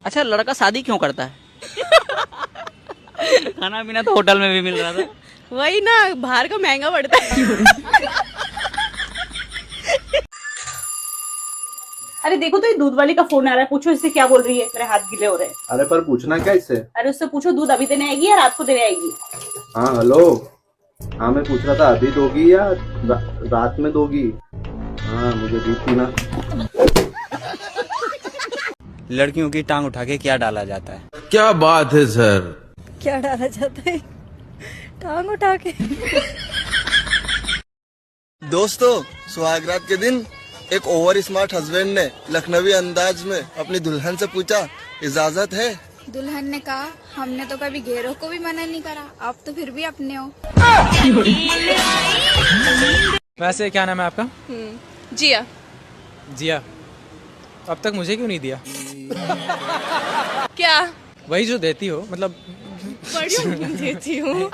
अच्छा, लड़का शादी क्यों करता है? खाना पीना तो होटल में भी मिल रहा था। वही ना, बाहर का महंगा पड़ता है। अरे देखो तो ये दूध वाली का फोन आ रहा है, पूछो इससे क्या बोल रही है। मेरे हाथ गीले हो रहे हैं। अरे पर पूछना क्या इससे? अरे उससे पूछो दूध अभी देने आएगी या रात को देने आएगी। हाँ हेलो। हाँ मैं पूछ रहा था अभी दोगी या रात में दोगी? हाँ मुझे दूध पीना। लड़कियों की टांग उठा के क्या डाला जाता है? क्या बात है सर। क्या डाला जाता है? टांग उठा के। दोस्तों, सुहागरात के दिन एक ओवर स्मार्ट हस्बैंड ने लखनवी अंदाज में अपनी दुल्हन से पूछा, इजाजत है? दुल्हन ने कहा, हमने तो कभी घेरों को भी मना नहीं करा, आप तो फिर भी अपने हो। वैसे क्या नाम है आपका? जिया। जिया। अब तक मुझे क्यों नहीं दिया? क्या? वही जो देती हो, मतलब बड़ी देती हूँ।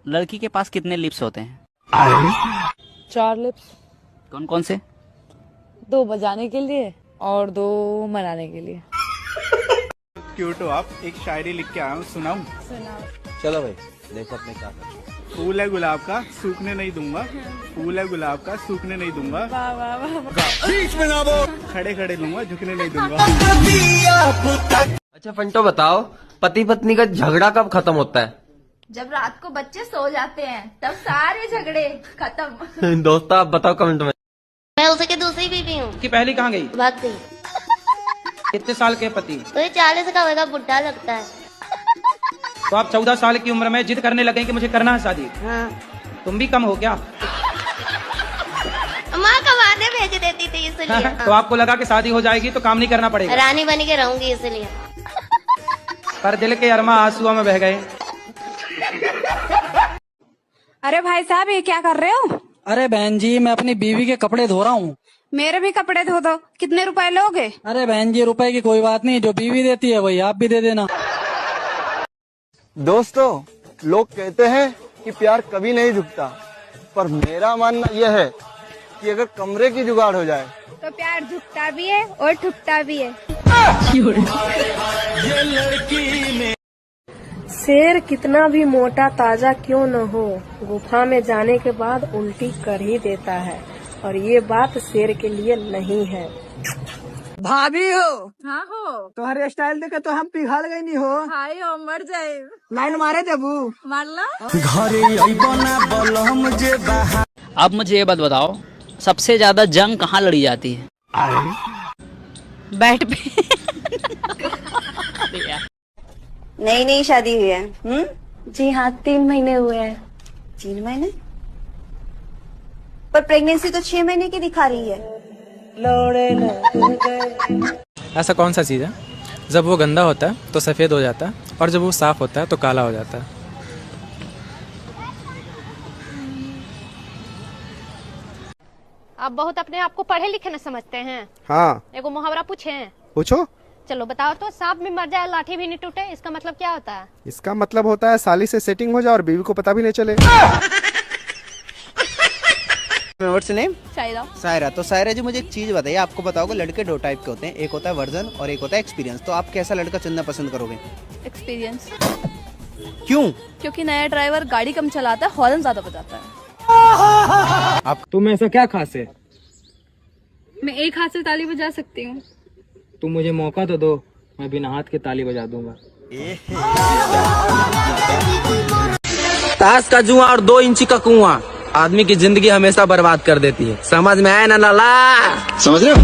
लड़की के पास कितने लिप्स होते हैं? 4 लिप्स। कौन कौन से? 2 बजाने के लिए और 2 मनाने के लिए। क्यूट हो आप, एक शायरी लिख के आया हूँ, सुनाऊं? चलो भाई, देखो अपने क्या करते। फूल है गुलाब का, सूखने नहीं दूंगा। फूल है गुलाब का, सूखने नहीं दूंगा। वाह वाह वाह। बीच में ना बोल। खड़े खड़े लूंगा, झुकने नहीं दूंगा। अच्छा फंटो बताओ, पति पत्नी का झगड़ा कब खत्म होता है? जब रात को बच्चे सो जाते हैं, तब सारे झगड़े खत्म। दोस्तों आप बताओ कमेंट में। मैं उसे की दूसरी बीवी हूँ। कि पहली कहाँ गई? भाग गई। कितने साल के पति? तो ये 40 का होगा, बुढ़ा लगता है। तो आप 14 साल की उम्र में जिद करने लगे कि मुझे करना है शादी। हाँ। तुम भी कम हो क्या? माँ कमाने भेज देती थी इसलिए। तो आपको लगा कि शादी हो जाएगी तो काम नहीं करना पड़ेगा? रानी बन के रहूंगी इसलिए। पर दिल के अरमा आंसुओं में बह गए। अरे भाई साहब, ये क्या कर रहे हो? अरे बहन जी, मैं अपनी बीवी के कपड़े धो रहा हूँ। मेरे भी कपड़े धो दो। कितने रुपए लोगे? अरे बहन जी, रुपए की कोई बात नहीं, जो बीवी देती है वही आप भी दे देना। दोस्तों, लोग कहते हैं कि प्यार कभी नहीं झुकता, पर मेरा मानना यह है कि अगर कमरे की जुगाड़ हो जाए तो प्यार झुकता भी है और ठुकता भी है। शेर कितना भी मोटा ताजा क्यों न हो, गुफा में जाने के बाद उल्टी कर ही देता है, और ये बात शेर के लिए नहीं है। भाभी हो? हाँ हो। तुम्हारे स्टाइल देखे तो हम पिघल गई नहीं हो। हाय हो, मर जाए। लाइन मारे देबू? मार ला। अब मुझे ये बात बताओ, सबसे ज्यादा जंग कहाँ लड़ी जाती है? बैठ पे। नई नई शादी हुई है। जी हाँ, 3 महीने हुए हैं। 3 महीने? पर प्रेगनेंसी तो 6 महीने की दिखा रही है। ऐसा कौन सा चीज है जब वो गंदा होता है तो सफेद हो जाता है, और जब वो साफ होता है तो काला हो जाता है? आप बहुत अपने आप को पढ़े लिखे न समझते हैं। हाँ एगो मुहावरा पूछे? पूछो। चलो बताओ तो, सांप भी मर जाए लाठी भी नहीं टूटे, इसका मतलब क्या होता है? इसका मतलब होता है साली से सेटिंग हो जाए और बीवी को पता भी नहीं चले। What's name? शायरा। सायरा। तो सायरा जी, मुझे एक चीज बताइए, आपको पता होगा लड़के 2 टाइप के होते हैं, एक होता है वर्जन और एक होता है एक्सपीरियंस। तो आप कैसा लड़का चुनना पसंद करोगे? एक्सपीरियंस। क्यों? क्योंकि नया ड्राइवर गाड़ी कम चलाता है, हॉर्न ज्यादा बजाता है। आप तुम ऐसा क्या खास है? मैं एक हाथ से ताली बजा सकती हूँ। तुम मुझे मौका तो दो, मैं बिना हाथ के ताली बजा दूंगा। ताश का जुआ और 2 इंची का कुआं आदमी की जिंदगी हमेशा बर्बाद कर देती है। समझ में आया ना लाला? समझ रहे हो?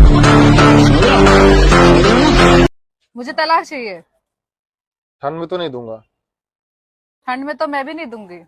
मुझे तलाक चाहिए। ठंड में तो नहीं दूंगा। ठंड में तो मैं भी नहीं दूंगी।